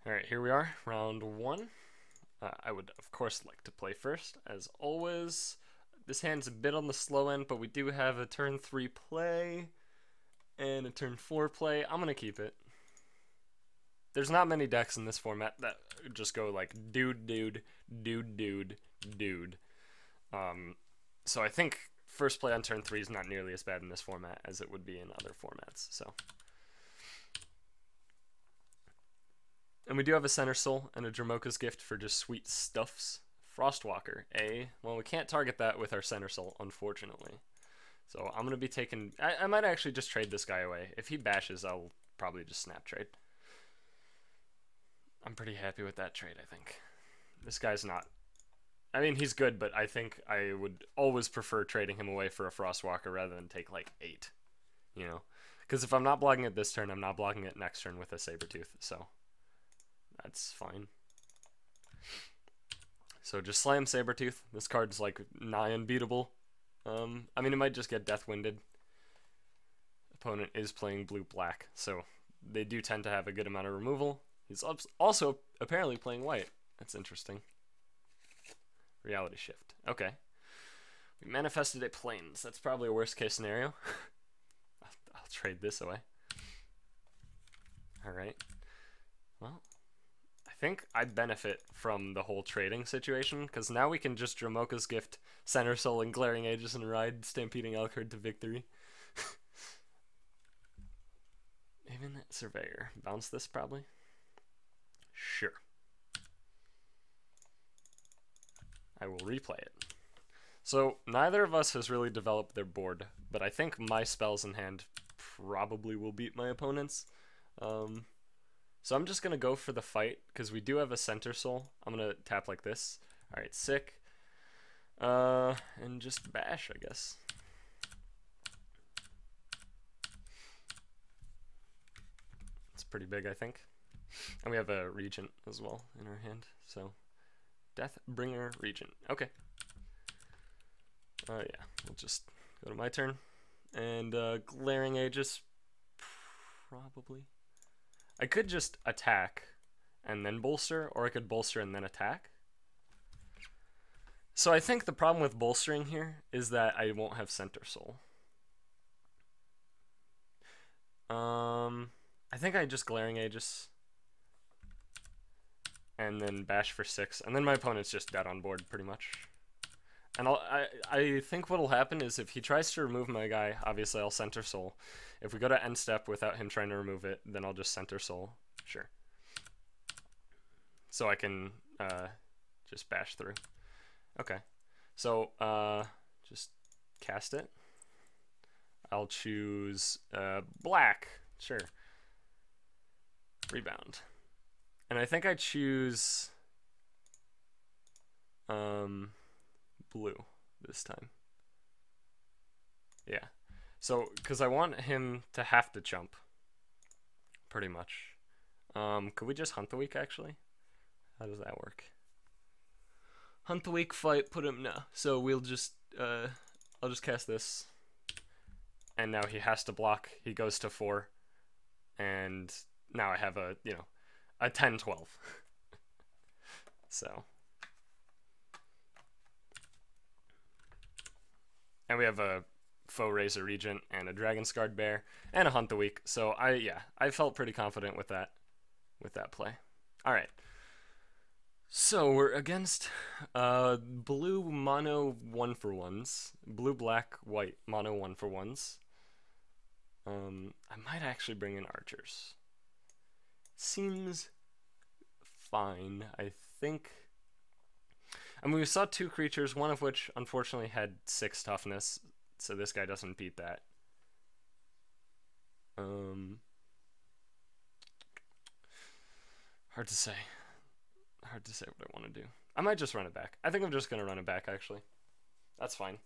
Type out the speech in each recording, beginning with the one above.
Alright, here we are, round one. I would, of course, like to play first, as always. This hand's a bit on the slow end, but we do have a turn 3 play and a turn 4 play. I'm going to keep it. There's not many decks in this format that just go like dude, dude, dude, dude, dude. So I think first play on turn 3 is not nearly as bad in this format as it would be in other formats. So, and we do have a Center Soul and a Dramoka's Gift for just sweet stuffs. Frostwalker, well, we can't target that with our Center Soul, unfortunately. So I'm going to be taking... I might actually just trade this guy away. If he bashes, I'll probably just snap trade. I'm pretty happy with that trade, I think. This guy's not... I mean, he's good, but I think I would always prefer trading him away for a Frostwalker rather than take, like, 8. You know? Because if I'm not blocking it this turn, I'm not blocking it next turn with a Sabertooth, so... That's fine. So just slam Sabertooth. This card's like nigh unbeatable. I mean, it might just get Death-Winded. Opponent is playing blue-black, so they do tend to have a good amount of removal. He's also apparently playing white. That's interesting. Reality Shift. Okay. We manifested a Plains. That's probably a worst-case scenario. I'll trade this away. Alright. Well... I think I benefit from the whole trading situation, because now we can just Dramoka's Gift, Center Soul, and Glaring Aegis and ride Stampeding Elkherd to victory. Even that Surveyor. Bounce this, probably? Sure. I will replay it. So, neither of us has really developed their board, but I think my spells in hand probably will beat my opponent's. So I'm just going to go for the fight, because we do have a Center Soul. I'm going to tap like this. Alright, sick. And just bash, I guess. It's pretty big, I think. And we have a Regent as well in our hand, so... Deathbringer Regent. Okay. Yeah, we'll just go to my turn. And Glaring Aegis, probably... I could just attack and then bolster, or I could bolster and then attack. So I think the problem with bolstering here is that I won't have Center Soul. I think I just Glaring Aegis and then bash for 6, and then my opponent's just dead on board pretty much. And I think what'll happen is if he tries to remove my guy, obviously I'll Center Soul. If we go to end step without him trying to remove it, then I'll just Center Soul. Sure. So I can just bash through. Okay. So just cast it. I'll choose black. Sure. Rebound. And I think I choose blue this time. Yeah. So, because I want him to have to jump. Pretty much. Could we just Hunt the Weak, actually? How does that work? Hunt the Weak, fight, put him... No. So we'll just... I'll just cast this. And now he has to block. He goes to 4. And now I have a, you know, a 10-12. So... And we have a Foe Razor Regent and a Dragon Scarred Bear and a Hunt the Weak. So I felt pretty confident with that play. All right. So we're against blue mono 1-for-1s, blue black white mono 1-for-1s. I might actually bring in archers. Seems fine, I think. I mean, we saw 2 creatures, one of which unfortunately had 6 toughness, so this guy doesn't beat that. Hard to say. Hard to say what I want to do. I might just run it back. I think I'm just going to run it back, actually. That's fine.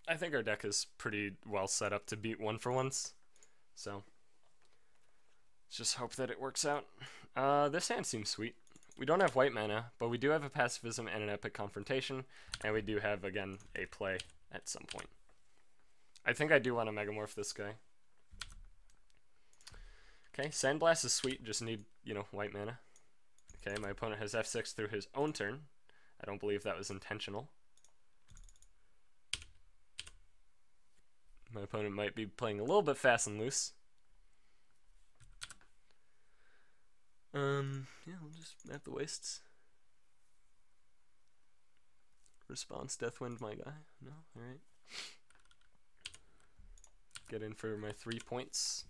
I think our deck is pretty well set up to beat 1-for-1s, so let's just hope that it works out. This hand seems sweet. We don't have white mana, but we do have a Pacifism and an Epic Confrontation, and we do have, again, a play at some point. I think I do want to Megamorph this guy. Okay, Sandblast is sweet, just need, you know, white mana. Okay, my opponent has F6 through his own turn. I don't believe that was intentional. My opponent might be playing a little bit fast and loose. Yeah, we'll just map the wastes. Response, Deathwind, my guy. No? Alright. Get in for my 3 points.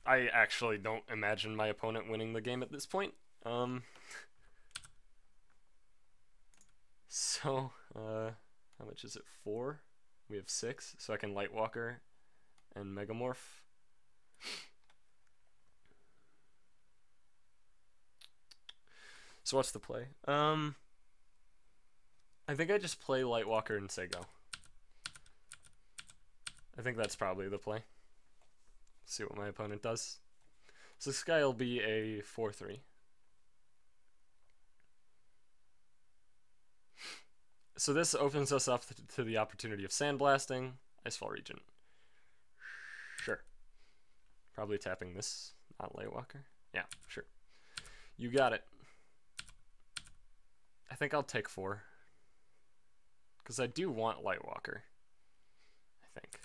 I actually don't imagine my opponent winning the game at this point. So, how much is it? 4? We have 6, so I can Lightwalker and Megamorph. So what's the play? I think I just play Lightwalker and say go. I think that's probably the play. See what my opponent does. So this guy will be a 4-3. So this opens us up to the opportunity of Sandblasting, Icefall Regent. Sure. Probably tapping this, not Lightwalker. Yeah, sure. You got it. I think I'll take 4. Because I do want Lightwalker. I think.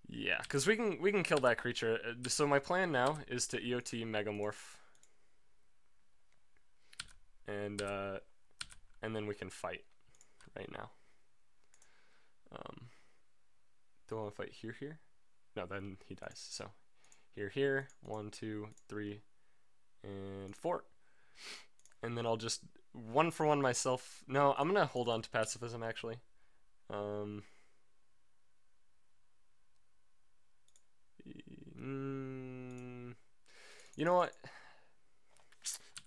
Yeah, because we can kill that creature. So my plan now is to EOT Megamorph. And then we can fight right now. Don't want to fight here? No, then he dies. So here, 1, 2, 3, and 4. And then I'll just 1-for-1 myself. No, I'm gonna hold on to pacifism actually. You know what?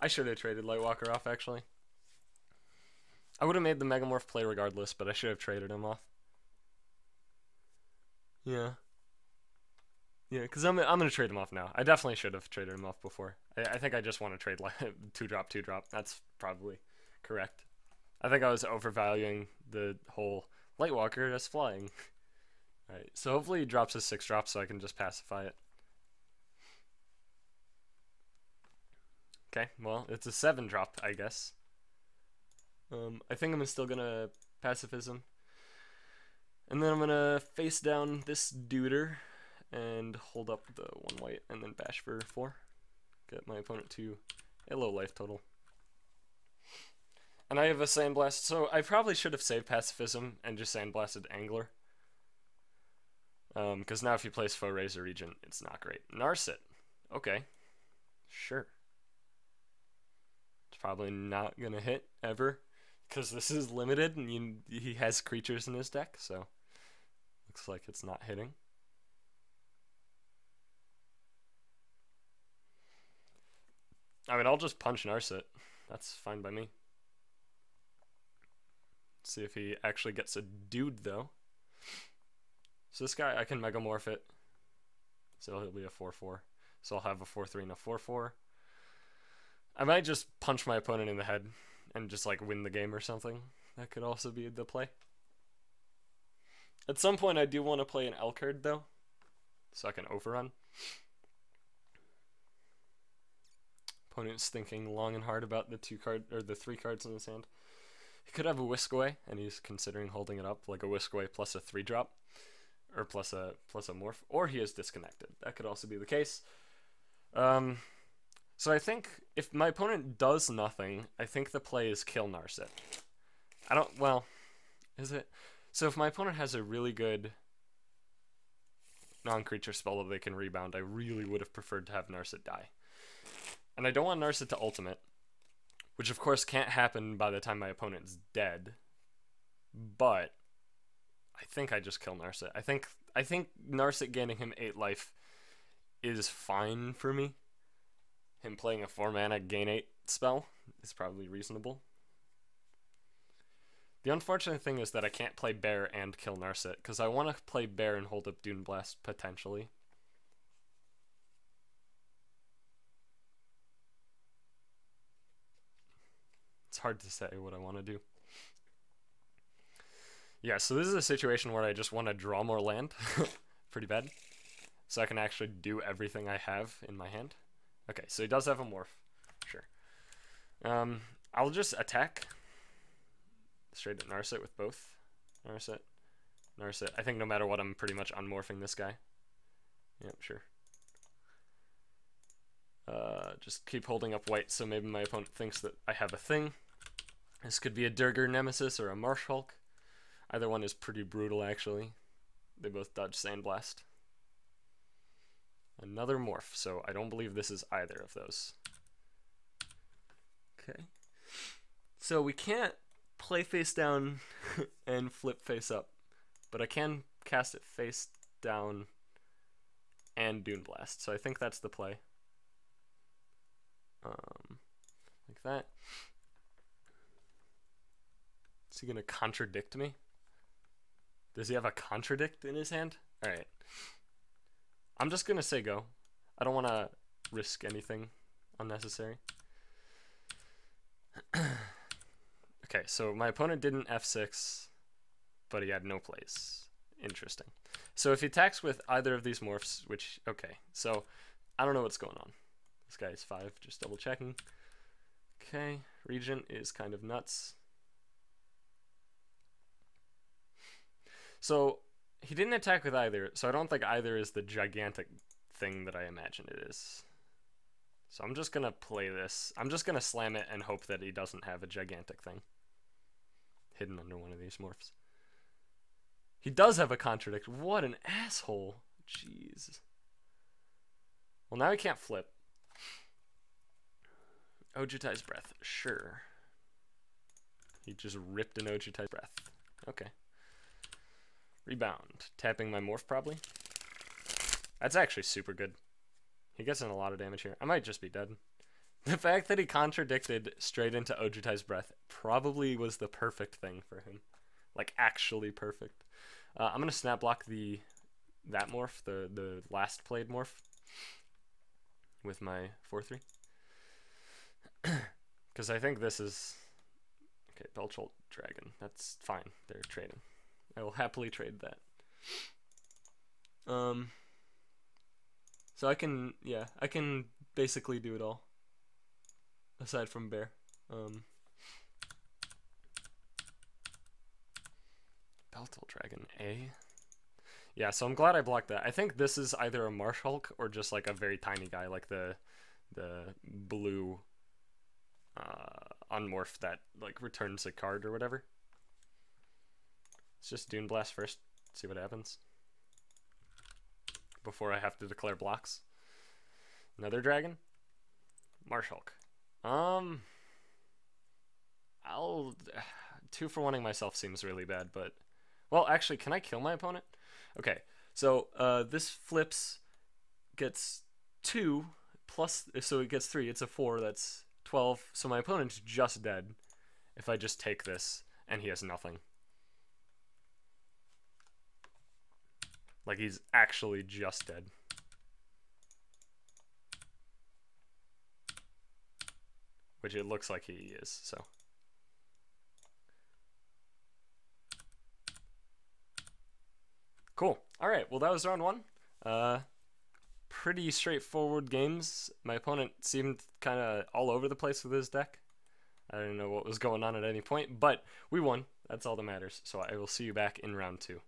I should have traded Lightwalker off actually. I would have made the Megamorph play regardless, but I should have traded him off. Yeah. Yeah, because I'm going to trade him off now. I definitely should have traded him off before. I think I just want to trade 2-drop, 2-drop. That's probably correct. I think I was overvaluing the whole Lightwalker as flying. Alright, so hopefully he drops his 6-drop so I can just pacify it. Okay, well, it's a 7-drop, I guess. I think I'm still gonna Pacifism. And then I'm gonna face down this duder and hold up the 1 white and then bash for 4. Get my opponent to a low life total. And I have a Sandblast, so I probably should have saved Pacifism and just Sandblasted Angler. Because now if he plays Foe Razor Regent, it's not great. Narset. Okay. Sure. It's probably not gonna hit ever. Because this is limited and he has creatures in his deck, so looks like it's not hitting. I mean, I'll just punch Narset. That's fine by me. See if he actually gets a dude, though. So this guy, I can Megamorph it. So he'll be a 4-4. So I'll have a 4-3 and a 4-4. I might just punch my opponent in the head and just like win the game or something. That could also be the play. At some point I do want to play an L card though, so I can overrun. Opponent's thinking long and hard about the 3 cards in his hand. He could have a Whisk Away, and he's considering holding it up, like a Whisk Away plus a 3-drop, or plus a morph, or he is disconnected. That could also be the case. So I think if my opponent does nothing, I think the play is kill Narset. Well, is it? So if my opponent has a really good non-creature spell that they can rebound, I really would have preferred to have Narset die. And I don't want Narset to ultimate, which of course can't happen by the time my opponent's dead. But I think I just kill Narset. I think Narset gaining him 8 life is fine for me. Him playing a 4-mana gain 8 spell is probably reasonable. The unfortunate thing is that I can't play Bear and kill Narset, because I want to play Bear and hold up Dune Blast, potentially. It's hard to say what I want to do. Yeah, so this is a situation where I just want to draw more land. Pretty bad. so I can actually do everything I have in my hand. Okay, so he does have a morph. Sure. I'll just attack. Straight at Narset with both. Narset. Narset. I think no matter what, I'm pretty much unmorphing this guy. Yep, sure. Just keep holding up white so maybe my opponent thinks that I have a thing. This could be a Durger Nemesis or a Marshhulk. Either one is pretty brutal, actually. They both dodge Sandblast. Another morph, so I don't believe this is either of those. Okay. So we can't play face down and flip face up, but I can cast it face down and Dune Blast, so I think that's the play. Like that. Is he gonna contradict me? Does he have a contradict in his hand? Alright. I'm just gonna say go. I don't wanna risk anything unnecessary. Okay, so my opponent didn't F6, but he had no plays. Interesting. So if he attacks with either of these morphs, which, okay, so I don't know what's going on. This guy is 5, just double checking. Okay, Regent is kind of nuts. So he didn't attack with either, so I don't think either is the gigantic thing that I imagine it is. So I'm just gonna play this. I'm just gonna slam it and hope that he doesn't have a gigantic thing hidden under one of these morphs. He does have a contradict. What an asshole. Jeez. Well, now he can't flip. Ojutai's Breath. Sure. He just ripped an Ojutai's Breath. Okay. Rebound. Tapping my morph, probably. That's actually super good. He gets in a lot of damage here. I might just be dead. The fact that he contradicted straight into Ojutai's Breath probably was the perfect thing for him. Like, actually perfect. I'm going to snap block that morph, the last played morph, with my 4-3. Because I think this is... Okay, Belcholt Dragon. That's fine. They're trading. I will happily trade that. So I can, yeah, I can basically do it all. Aside from Bear. Belcholt Dragon, A. Yeah, so I'm glad I blocked that. I think this is either a Marshhulk or just like a very tiny guy, like the blue unmorph that like returns a card or whatever. Let's just Dune Blast first, see what happens. Before I have to declare blocks. Another dragon? Marshhulk. I'll 2-for-1ing myself seems really bad, but well, actually, can I kill my opponent? Okay, so this flips, gets 2 plus, so it gets 3. It's a 4. That's 12. So my opponent's just dead if I just take this and he has nothing. Like, he's actually just dead. Which it looks like he is, so. Cool. Alright, well that was round 1. Pretty straightforward games. My opponent seemed kind of all over the place with his deck. I didn't know what was going on at any point, but we won. That's all that matters. So I will see you back in round 2.